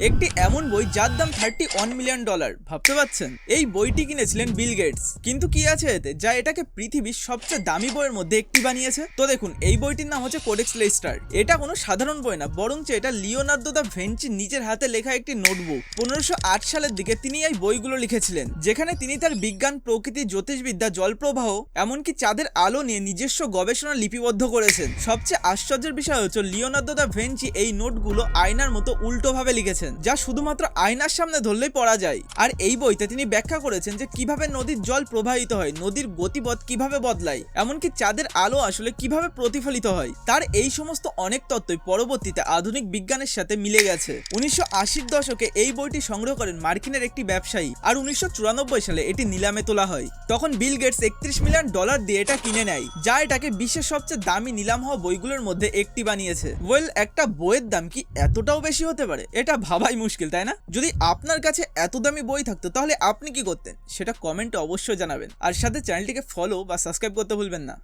একটি এমন বই যার দাম $31 মিলিয়ন। ভাবতে পারছেন? এই বইটি কিনেছিলেন বিল গেটস। কিন্তু কি আছে এতে যা এটাকে পৃথিবীর সবচেয়ে দামি বইয়ের মধ্যে একটি বানিয়েছে? তো দেখুন, এই বইটির নাম হচ্ছে কোডেক্স লেইস্টার। এটা কোনো সাধারণ বই না, বরঞ্চ এটা লিওনার্দো দা ভিঞ্চি নিজের হাতে লেখা একটি নোটবুক। 1508 সালের দিকে তিনি এই বইগুলো লিখেছিলেন, যেখানে তিনি তার বিজ্ঞান, প্রকৃতি, জ্যোতিষবিদ্যা, জলপ্রবাহ, এমনকি চাঁদের আলো নিয়ে নিজস্ব গবেষণা লিপিবদ্ধ করেছেন। সবচেয়ে আশ্চর্যের বিষয় হচ্ছে লিওনার্দো দা ভিঞ্চি এই নোটগুলো আয়নার মতো উল্টো ভাবে লিখেছেন, যা শুধুমাত্র আয়নার সামনে ধরলেই পড়া যায়। আর এই বইতে তিনি ব্যাখ্যা করেছেন যে কিভাবে নদীর জল প্রবাহিত হয়, নদীর গতিপথ কিভাবে বদলায়, এমনকি চাঁদের আলো আসলে কিভাবে প্রতিফলিত হয়। তার এই সমস্ত অনেক তত্ত্বই পরবর্তীতে আধুনিক বিজ্ঞানের সাথে মিলে গেছে। 1980-র দশকে এই বইটি সংগ্রহ করেন মার্কিনের একটি ব্যবসায়ী, আর 1994 সালে এটি নিলামে তোলা হয়। তখন বিল গেটস $31 মিলিয়ন দিয়ে এটা কিনে নেয়, যা এটাকে বিশ্বের সবচেয়ে দামি নিলাম হওয়া বইগুলোর মধ্যে একটি বানিয়েছে। একটা বইয়ের দাম কি এতটাও বেশি হতে পারে? এটা ভাবাই মুশকিল, তাই না? যদি আপনার কাছে এত দামি বই থাকতো তাহলে আপনি কি করতেন সেটা কমেন্টে অবশ্যই জানাবেন, আর সাথে চ্যানেলটিকে ফলো বা সাবস্ক্রাইব করতে ভুলবেন না।